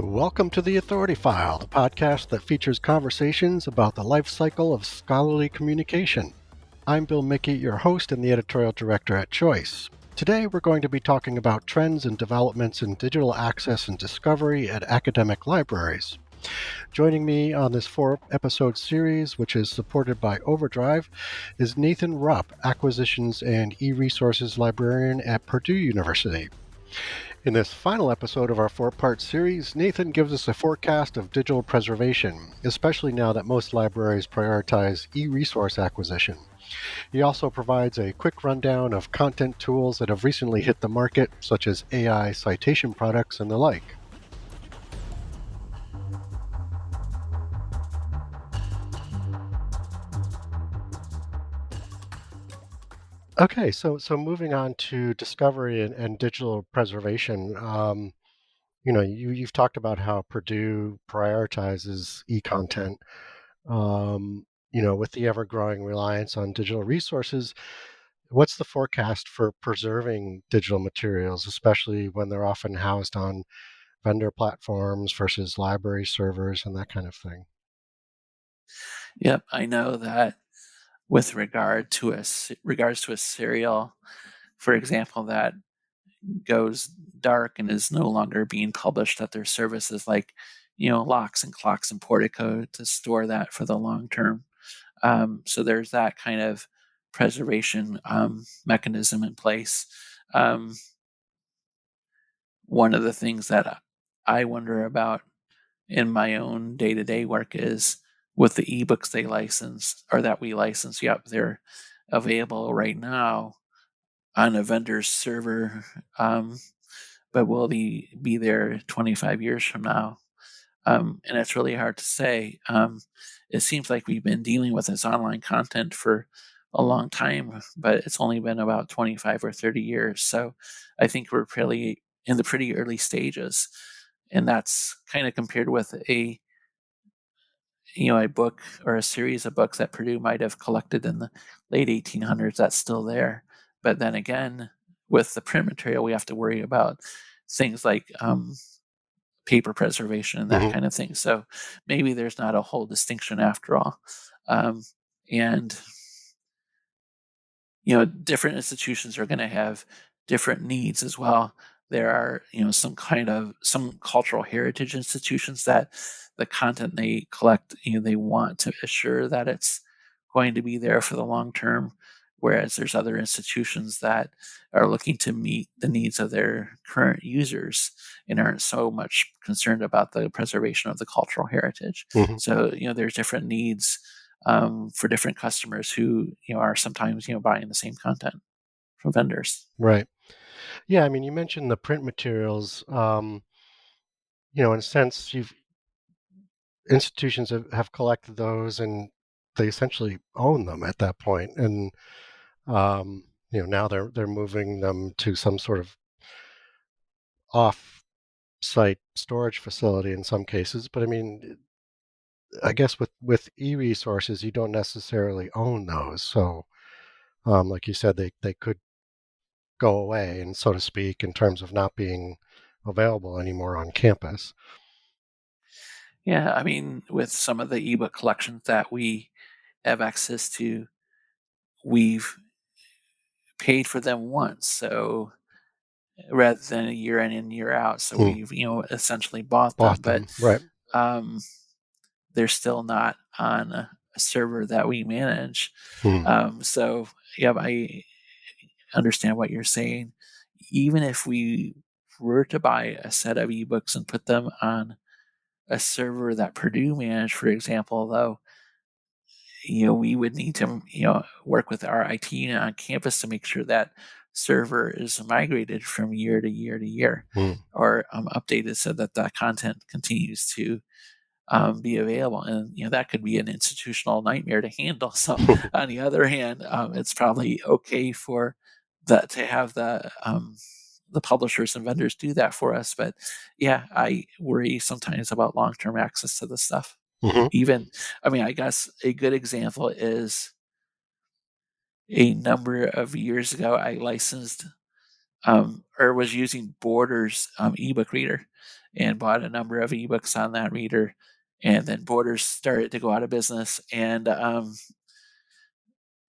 Welcome to The Authority File, the podcast that features conversations about the life cycle of scholarly communication. I'm Bill Mickey, your host and the editorial director at Choice. Today we're going to be talking about trends and developments in digital access and discovery at academic libraries. Joining me on this 4-episode series, which is supported by Overdrive, is Nathan Rupp, Acquisitions and E-Resources Librarian at Purdue University. In this final episode of our 4-part series, Nathan gives us a forecast of digital preservation, especially now that most libraries prioritize e-resource acquisition. He also provides a quick rundown of content tools that have recently hit the market, such as AI citation products and the like. Okay, so moving on to discovery and digital preservation. You've talked about how Purdue prioritizes e-content. With the ever-growing reliance on digital resources, what's the forecast for preserving digital materials, especially when they're often housed on vendor platforms versus library servers and that kind of thing? Yep, I know that with regards to a serial, for example, that goes dark and is no longer being published, that there's services like, Locks and Clocks and Portico to store that for the long term. So there's that kind of preservation mechanism in place. One of the things that I wonder about in my own day-to-day work is with the ebooks they license or that we license. Yep, they're available right now on a vendor's server, but will they be there 25 years from now? And it's really hard to say. It seems like we've been dealing with this online content for a long time, but it's only been about 25 or 30 years. So I think we're pretty in the pretty early stages. And that's kind of compared with a book or a series of books that Purdue might have collected in the late 1800s that's still there. But then again, with the print material, we have to worry about things like paper preservation and that Mm-hmm. kind of thing. So maybe there's not a whole distinction after all. And different institutions are going to have different needs as well. There are, some cultural heritage institutions that the content they collect, they want to assure that it's going to be there for the long term. Whereas there's other institutions that are looking to meet the needs of their current users and aren't so much concerned about the preservation of the cultural heritage. Mm-hmm. So, there's different needs for different customers who are sometimes buying the same content from vendors. Right. Yeah, I mean, you mentioned the print materials. In a sense, institutions have collected those and they essentially own them at that point. And now they're moving them to some sort of off-site storage facility in some cases. But I mean, I guess with e-resources, you don't necessarily own those. So, like you said, they could go away, and so to speak, in terms of not being available anymore on campus. Yeah, I mean, with some of the ebook collections that we have access to, we've paid for them once, so rather than a year in and year out. So Hmm. we've essentially bought them, Bought but them, right? um, they're still not on a server that we manage. Hmm. So yeah, I understand what you're saying. Even if we were to buy a set of ebooks and put them on a server that Purdue managed, for example, though, we would need to, work with our IT unit on campus to make sure that server is migrated from year to year to year Hmm. or updated so that that content continues to be available. And, that could be an institutional nightmare to handle. So on the other hand, it's probably okay for that to have the publishers and vendors do that for us. But yeah, I worry sometimes about long-term access to this stuff. Hmm. Even, I mean, I guess a good example is a number of years ago, I licensed or was using Borders ebook reader, and bought a number of ebooks on that reader, and then Borders started to go out of business, and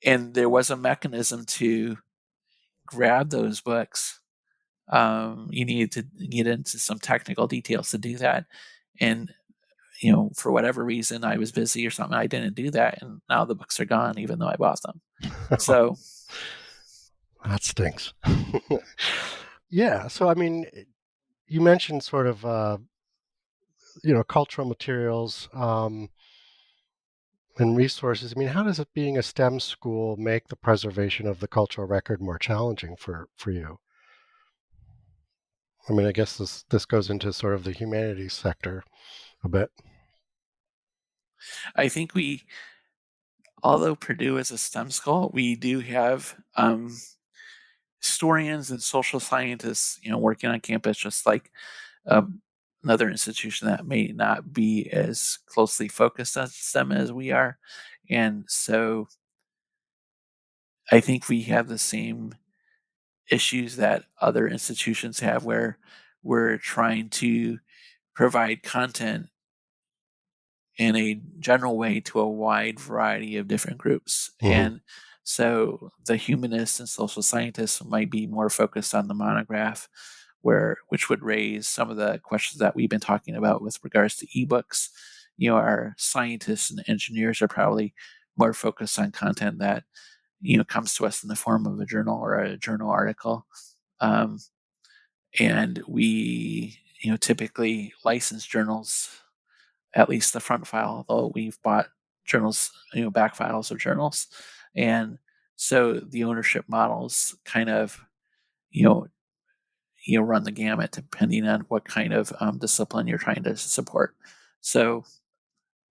there was a mechanism to grab those books. You needed to get into some technical details to do that, and for whatever reason, I was busy or something. I didn't do that, and now the books are gone, even though I bought them. So That stinks. Yeah. So, I mean, you mentioned sort of, cultural materials and resources. I mean, how does it being a STEM school make the preservation of the cultural record more challenging for you? I mean, I guess this goes into sort of the humanities sector a bit. I think although Purdue is a STEM school, we do have historians and social scientists, working on campus, just like um, another institution that may not be as closely focused on STEM as we are. And so I think we have the same issues that other institutions have, where we're trying to provide content in a general way to a wide variety of different groups. Hmm. And so the humanists and social scientists might be more focused on the monograph, which would raise some of the questions that we've been talking about with regards to ebooks. Our scientists and engineers are probably more focused on content that comes to us in the form of a journal or a journal article. Um, and we typically license journals, at least the front file, although we've bought journals, back files of journals. And so the ownership models kind of, you know, run the gamut depending on what kind of discipline you're trying to support. So,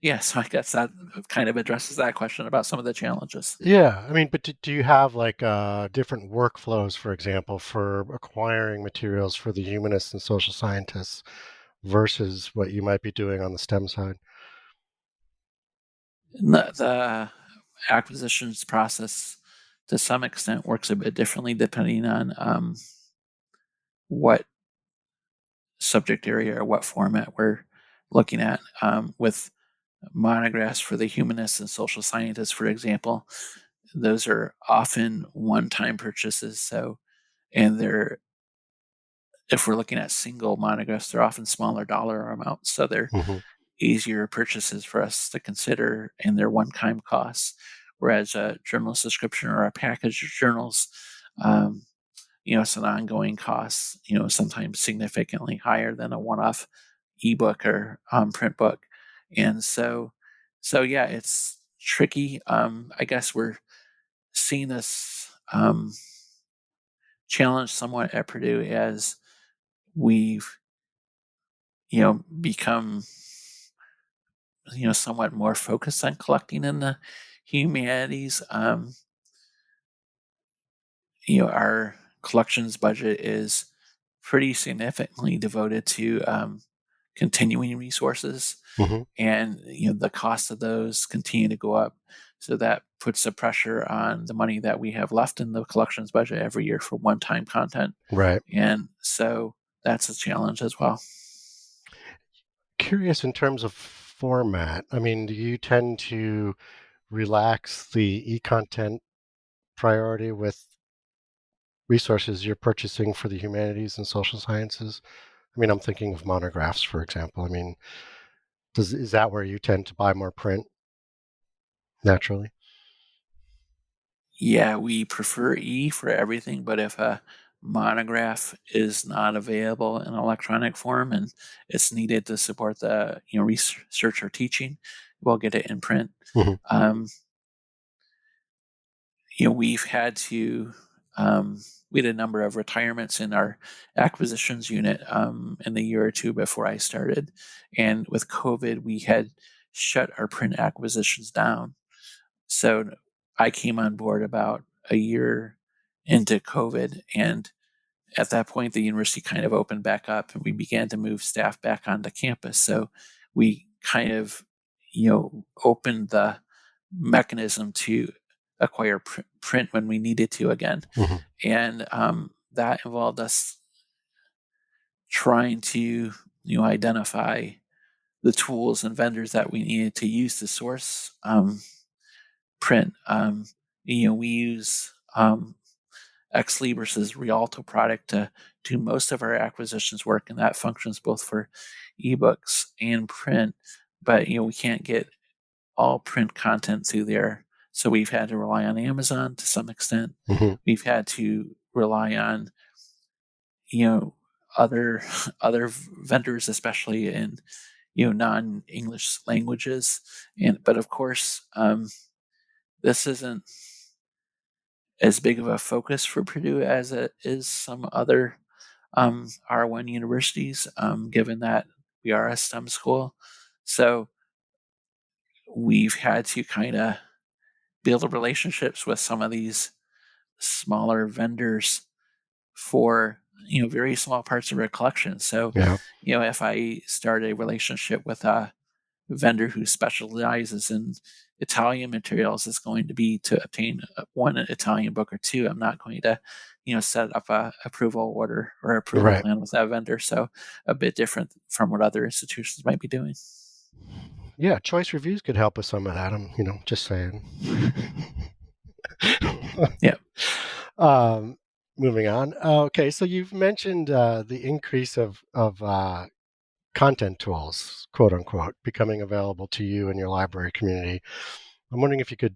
yeah, so I guess that kind of addresses that question about some of the challenges. Yeah, I mean, but do you have like different workflows, for example, for acquiring materials for the humanists and social scientists versus what you might be doing on the STEM side? The acquisitions process, to some extent, works a bit differently depending on what subject area or what format we're looking at. With monographs for the humanists and social scientists, for example, those are often one-time purchases. So, and they're if we're looking at single monographs, they're often smaller dollar amounts. So they're Hmm. easier purchases for us to consider, and they're one-time costs. Whereas a journal subscription or a package of journals, um, it's an ongoing cost, sometimes significantly higher than a one-off ebook or print book. And so yeah, it's tricky. I guess we're seeing this challenge somewhat at Purdue as we've, become, somewhat more focused on collecting in the humanities. Our collections budget is pretty significantly devoted to continuing resources, Hmm. and the cost of those continue to go up. So that puts a pressure on the money that we have left in the collections budget every year for one-time content, Right. and so that's a challenge as well. Curious in terms of format. I mean, do you tend to relax the e-content priority with resources you're purchasing for the humanities and social sciences? I mean, I'm thinking of monographs, for example. I mean, is that where you tend to buy more print naturally? Yeah, we prefer E for everything, but if a monograph is not available in electronic form and it's needed to support the research or teaching, we'll get it in print. Hmm. Um, we've had to we had a number of retirements in our acquisitions unit in the year or two before I started, and with COVID, we had shut our print acquisitions down. So I came on board about a year into COVID, and at that point, the university kind of opened back up, and we began to move staff back onto campus. So we kind of, opened the mechanism to acquire print when we needed to again. Hmm. And that involved us trying to identify the tools and vendors that we needed to use to source print. We use Ex Libris's Rialto product to do most of our acquisitions work, and that functions both for ebooks and print. But we can't get all print content through there, so we've had to rely on Amazon to some extent. Mm-hmm. We've had to rely on other vendors, especially in non-English languages. But of course, this isn't as big of a focus for Purdue as it is some other R1 universities, given that we are a STEM school. So we've had to kind of build relationships with some of these smaller vendors for very small parts of our collection. So Yeah. if I start a relationship with a vendor who specializes in Italian materials, is going to be to obtain one Italian book or two. I'm not going to set up a approval order or approval Right. plan with that vendor. So a bit different from what other institutions might be doing. Yeah, choice reviews could help with some of that. I'm, just saying. Yeah. Moving on. Okay, so you've mentioned the increase of content tools, quote unquote, becoming available to you and your library community. I'm wondering if you could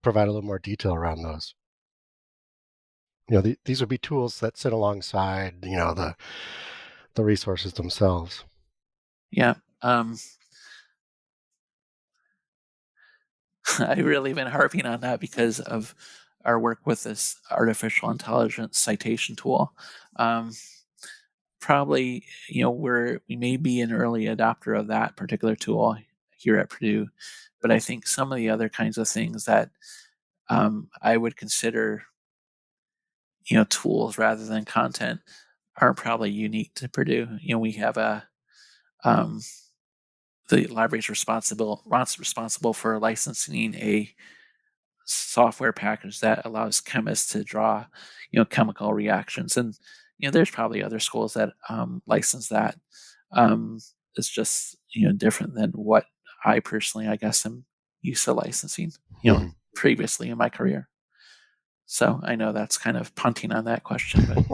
provide a little more detail around those. These would be tools that sit alongside, the resources themselves. Yeah. I've really been harping on that because of our work with this artificial intelligence citation tool. Probably, we may be an early adopter of that particular tool here at Purdue, but I think some of the other kinds of things that I would consider, tools rather than content are probably unique to Purdue. We have the library's responsible for licensing a software package that allows chemists to draw, chemical reactions. And there's probably other schools that license that. It's just different than what I personally, I guess, am used to licensing. Mhm. Previously in my career. So I know that's kind of punting on that question, but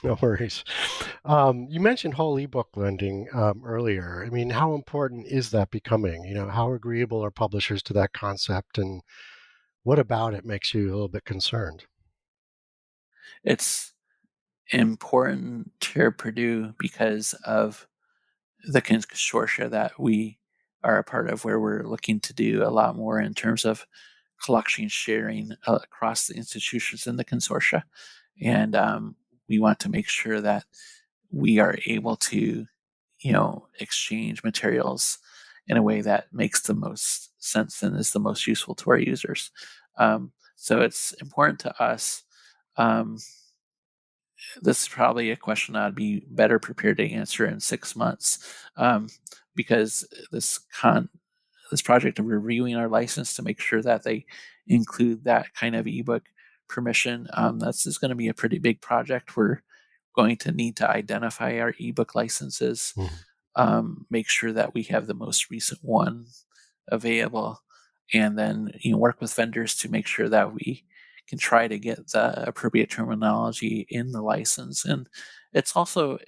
No worries. You mentioned whole ebook lending earlier. I mean, how important is that becoming? How agreeable are publishers to that concept, and what about it makes you a little bit concerned? it's important to Purdue because of the consortia that we are a part of, where we're looking to do a lot more in terms of collection sharing across the institutions in the consortia. And we want to make sure that we are able to, exchange materials in a way that makes the most sense and is the most useful to our users. So it's important to us. Um, this is probably a question I'd be better prepared to answer in 6 months, because this project of reviewing our license to make sure that they include that kind of ebook permission. This is going to be a pretty big project. We're going to need to identify our ebook licenses, Mhm. make sure that we have the most recent one available, and then work with vendors to make sure that we can try to get the appropriate terminology in the license. And it's also,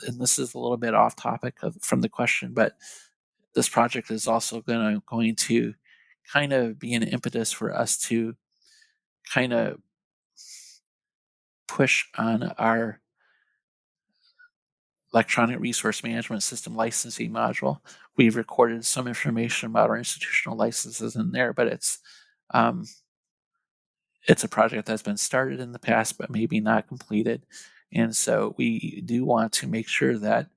and this is a little bit off topic from the question, but this project is also going to kind of be an impetus for us to kind of push on our electronic resource management system licensing module. We've recorded some information about our institutional licenses in there, but um, it's a project that's been started in the past, but maybe not completed. And so we do want to make sure that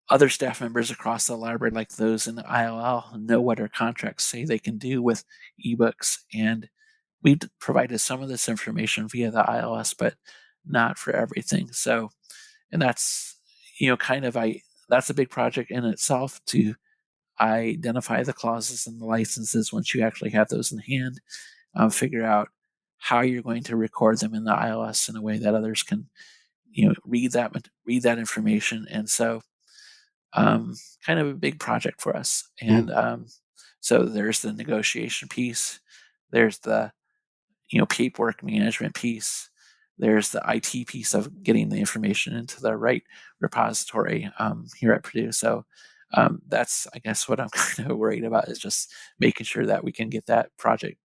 other staff members across the library, like those in the ILL, know what our contracts say they can do with ebooks. And we provided some of this information via the ILS, but not for everything. So, and that's, that's a big project in itself to identify the clauses and the licenses once you actually have those in hand, figure out how you're going to record them in the ILS in a way that others can, read that information. And so, kind of a big project for us. And so there's the negotiation piece, there's the paperwork management piece, there's the IT piece of getting the information into the right repository here at Purdue. So that's, I guess, what I'm kind of worried about, is just making sure that we can get that project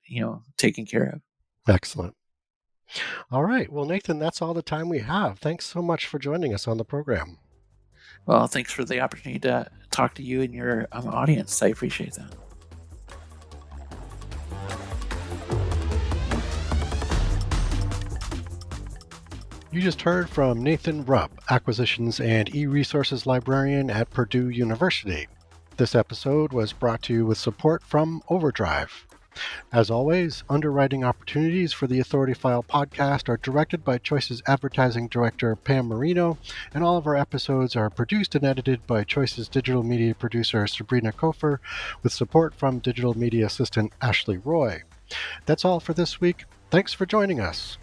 taken care of. Excellent. All right. Well, Nathan, that's all the time we have. Thanks so much for joining us on the program. Well, thanks for the opportunity to talk to you and your audience. I appreciate that. You just heard from Nathan Rupp, Acquisitions and E-Resources Librarian at Purdue University. This episode was brought to you with support from Overdrive. As always, underwriting opportunities for the Authority File podcast are directed by Choice's advertising director, Pam Marino, and all of our episodes are produced and edited by Choice's digital media producer, Sabrina Kofer, with support from digital media assistant, Ashley Roy. That's all for this week. Thanks for joining us.